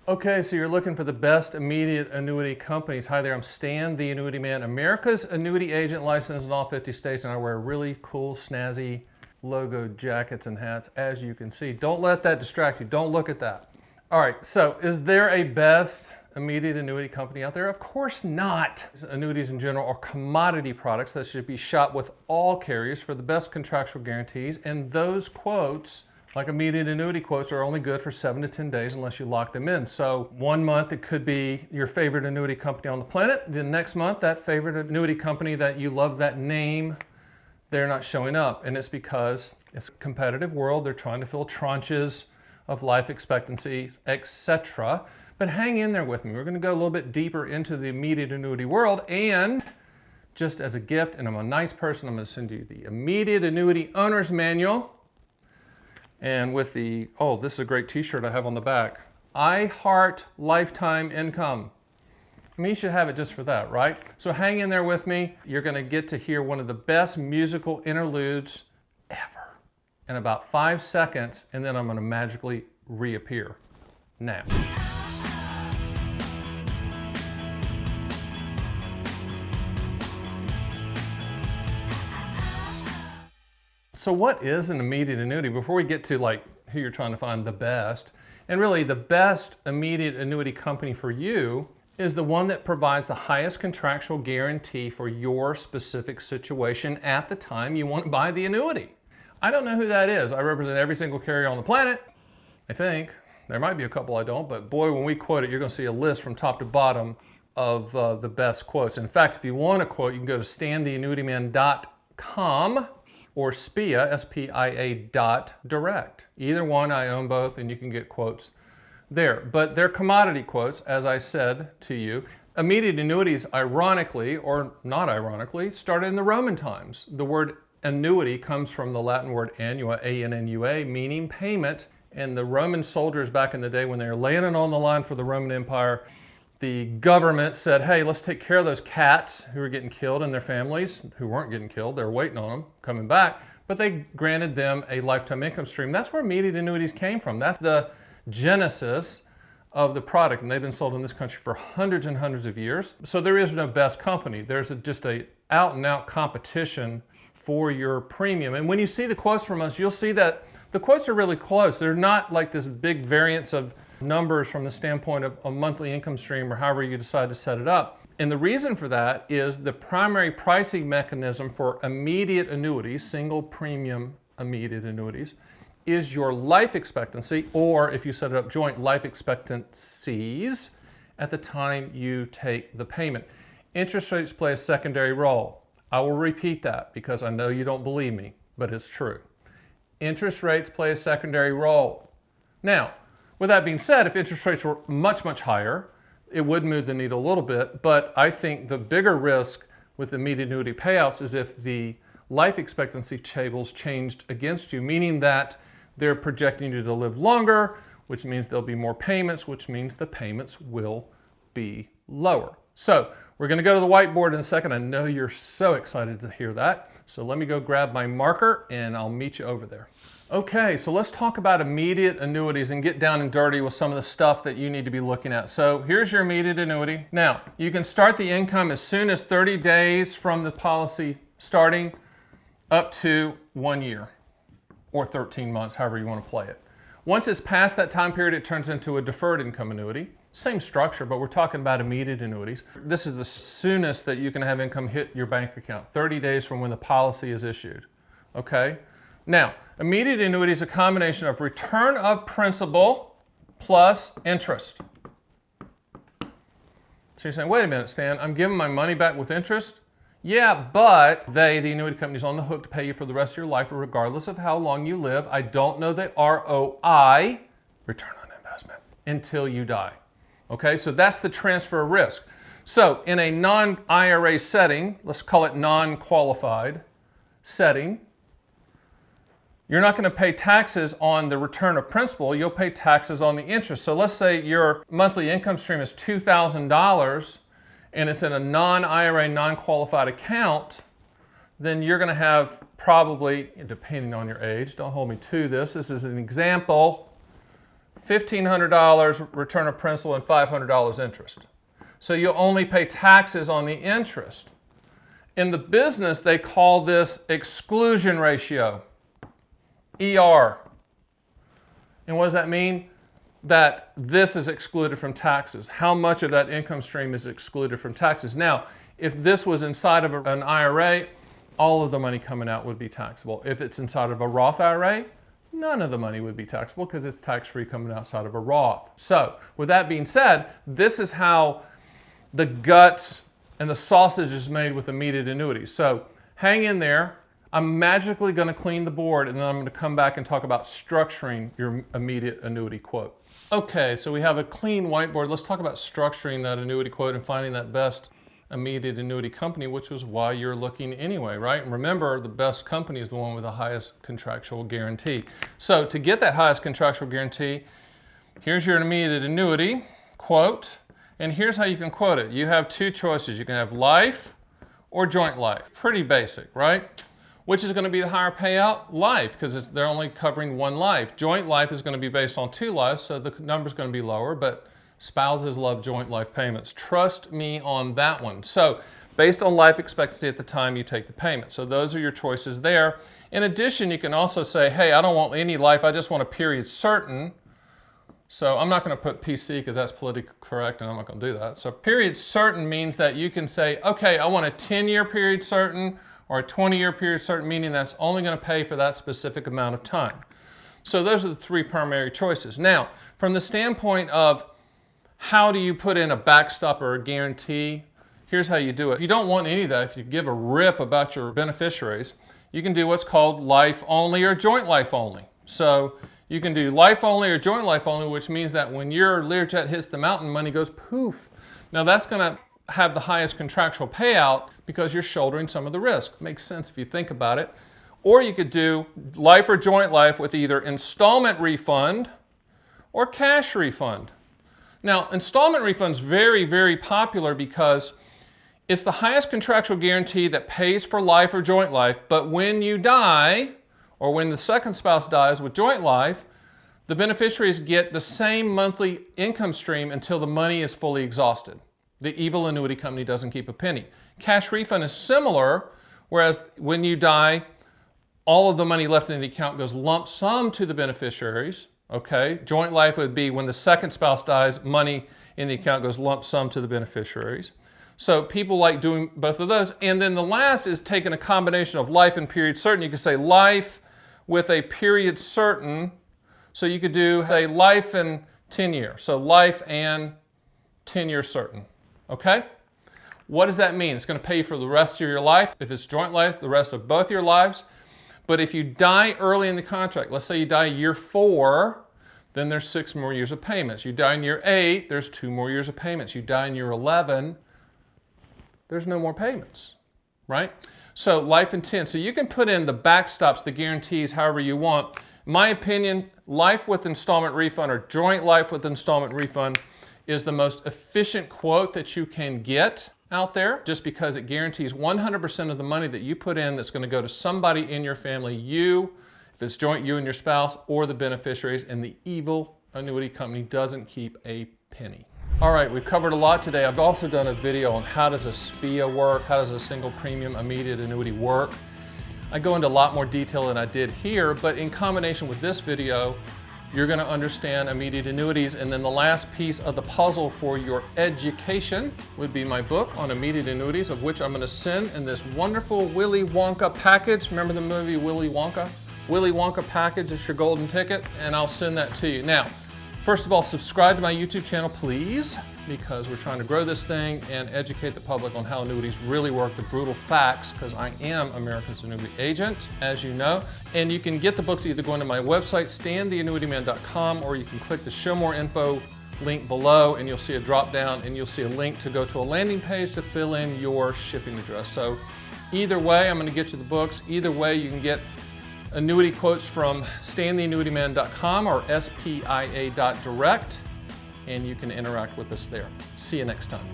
Okay, so you're looking for the best immediate annuity companies. Hi there, I'm Stan The Annuity Man, America's annuity agent licensed in all 50 states, and I wear really cool, snazzy logo jackets and hats, as you can see. Don't let that distract you. Don't look at that. All right, so is there a best immediate annuity company out there? Of course not. Annuities in general are commodity products that should be shot with all carriers for the best contractual guarantees, and those quotes, like immediate annuity quotes, are only good for 7 to 10 days unless you lock them in. So 1 month it could be your favorite annuity company on the planet. The next month, that favorite annuity company that you love that name, they're not showing up. And it's because it's a competitive world. They're trying to fill tranches of life expectancy, etc. But hang in there with me. We're going to go a little bit deeper into the immediate annuity world. And just as a gift, and I'm a nice person, I'm going to send you the Immediate Annuity Owner's Manual. And with the, oh, this is a great t-shirt I have on the back. I Heart Lifetime Income. I mean, you should have it just for that, right? So hang in there with me. You're going to get to hear one of the best musical interludes ever in about 5 seconds, and then I'm going to magically reappear. Now. So what is an immediate annuity? Before we get to like who you're trying to find the best, and really the best immediate annuity company for you is the one that provides the highest contractual guarantee for your specific situation at the time you want to buy the annuity. I don't know who that is. I represent every single carrier on the planet, I think. There might be a couple I don't, but boy, when we quote it, you're going to see a list from top to bottom of the best quotes. In fact, if you want a quote, you can go to stantheannuityman.com or SPIA, S-P-I-A .direct. Either one, I own both, and you can get quotes there. But they're commodity quotes, as I said to you. Immediate annuities, ironically, or not ironically, started in the Roman times. The word annuity comes from the Latin word annua, A-N-N-U-A, meaning payment. And the Roman soldiers back in the day, when they were laying it on the line for the Roman Empire, the government said, hey, let's take care of those cats who were getting killed and their families who weren't getting killed. They were waiting on them coming back, but they granted them a lifetime income stream. That's where immediate annuities came from. That's the genesis of the product, and they've been sold in this country for hundreds and hundreds of years. So there is no best company. There's just a out and out competition for your premium. And when you see the quotes from us, you'll see that the quotes are really close. They're not like this big variance of numbers from the standpoint of a monthly income stream or however you decide to set it up. And the reason for that is the primary pricing mechanism for immediate annuities, single premium immediate annuities, is your life expectancy, or if you set it up joint, life expectancies at the time you take the payment. Interest rates play a secondary role. I will repeat that because I know you don't believe me, but it's true. Interest rates play a secondary role. Now, with that being said, if interest rates were much, much higher, it would move the needle a little bit, but I think the bigger risk with immediate annuity payouts is if the life expectancy tables changed against you, meaning that they're projecting you to live longer, which means there'll be more payments, which means the payments will be lower. So we're going to go to the whiteboard in a second. I know you're so excited to hear that. So let me go grab my marker and I'll meet you over there. Okay, so let's talk about immediate annuities and get down and dirty with some of the stuff that you need to be looking at. So here's your immediate annuity. Now, you can start the income as soon as 30 days from the policy starting up to 1 year or 13 months, however you want to play it. Once it's past that time period, it turns into a deferred income annuity. Same structure, but we're talking about immediate annuities. This is the soonest that you can have income hit your bank account, 30 days from when the policy is issued, okay? Now, immediate annuity is a combination of return of principal plus interest. So you're saying, wait a minute, Stan, I'm giving my money back with interest? Yeah, but the annuity company's on the hook to pay you for the rest of your life regardless of how long you live. I don't know the ROI, return on investment, until you die. Okay, so that's the transfer of risk. So in a non-IRA setting, let's call it non-qualified setting, you're not going to pay taxes on the return of principal, you'll pay taxes on the interest. So let's say your monthly income stream is $2,000 and it's in a non-IRA, non-qualified account, then you're going to have probably, depending on your age, don't hold me to this, this is an example, $1,500 return of principal and $500 interest. So you'll only pay taxes on the interest. In the business, they call this exclusion ratio, ER. And what does that mean? That this is excluded from taxes. How much of that income stream is excluded from taxes? Now, if this was inside of an IRA, all of the money coming out would be taxable. If it's inside of a Roth IRA, none of the money would be taxable because it's tax-free coming outside of a Roth. So, with that being said, this is how the guts and the sausage is made with immediate annuities. So, hang in there. I'm magically going to clean the board, and then I'm going to come back and talk about structuring your immediate annuity quote. Okay, so we have a clean whiteboard. Let's talk about structuring that annuity quote and finding that best immediate annuity company, which was why you're looking anyway, right? And remember, the best company is the one with the highest contractual guarantee. So to get that highest contractual guarantee, here's your immediate annuity quote, and here's how you can quote it. You have two choices. You can have life or joint life. Pretty basic, right? Which is going to be the higher payout? Life, because they're only covering one life. Joint life is going to be based on two lives, so the number's going to be lower, but spouses love joint life payments. Trust me on that one. So based on life expectancy at the time you take the payment. So those are your choices there. In addition, you can also say, hey, I don't want any life, I just want a period certain. So I'm not going to put PC because that's politically correct and I'm not going to do that. So period certain means that you can say, okay, I want a 10-year period certain or a 20-year period certain, meaning that's only going to pay for that specific amount of time. So those are the three primary choices. Now, from the standpoint of how do you put in a backstop or a guarantee, here's how you do it. If you don't want any of that, if you give a rip about your beneficiaries, you can do what's called life only or joint life only. So you can do life only or joint life only, which means that when your Learjet hits the mountain, money goes poof. Now that's going to have the highest contractual payout because you're shouldering some of the risk. Makes sense if you think about it. Or you could do life or joint life with either installment refund or cash refund. Now, installment refund is very, very popular because it's the highest contractual guarantee that pays for life or joint life, but when you die, or when the second spouse dies with joint life, the beneficiaries get the same monthly income stream until the money is fully exhausted. The evil annuity company doesn't keep a penny. Cash refund is similar, whereas when you die, all of the money left in the account goes lump sum to the beneficiaries. Okay, joint life would be when the second spouse dies, money in the account goes lump sum to the beneficiaries. So people like doing both of those. And then the last is taking a combination of life and period certain. You could say life with a period certain. So you could do, say, life and 10 years. So life and 10 years certain. Okay? What does that mean? It's going to pay you for the rest of your life. If it's joint life, the rest of both your lives. But if you die early in the contract, let's say you die year 4, then there's 6 more years of payments. You die in year 8, there's 2 more years of payments. You die in year 11, there's no more payments, right? So life and 10. So you can put in the backstops, the guarantees, however you want. In my opinion, life with installment refund or joint life with installment refund is the most efficient quote that you can get out there, just because it guarantees 100% of the money that you put in that's going to go to somebody in your family, you, if it's joint, you and your spouse, or the beneficiaries, and the evil annuity company doesn't keep a penny. All right, we've covered a lot today. I've also done a video on how does a SPIA work, how does a single premium immediate annuity work. I go into a lot more detail than I did here, but in combination with this video, you're going to understand immediate annuities. And then the last piece of the puzzle for your education would be my book on immediate annuities, of which I'm going to send in this wonderful Willy Wonka package. Remember the movie Willy Wonka? Willy Wonka package is your golden ticket, and I'll send that to you. Now, first of all, subscribe to my YouTube channel, please, because we're trying to grow this thing and educate the public on how annuities really work, the brutal facts, because I am America's annuity agent, as you know. And you can get the books either going to my website, StanTheAnnuityMan.com, or you can click the Show More Info link below, and you'll see a drop down, and you'll see a link to go to a landing page to fill in your shipping address. So either way, I'm going to get you the books. Either way, you can get annuity quotes from StanTheAnnuityMan.com or SPIA.direct, and you can interact with us there. See you next time.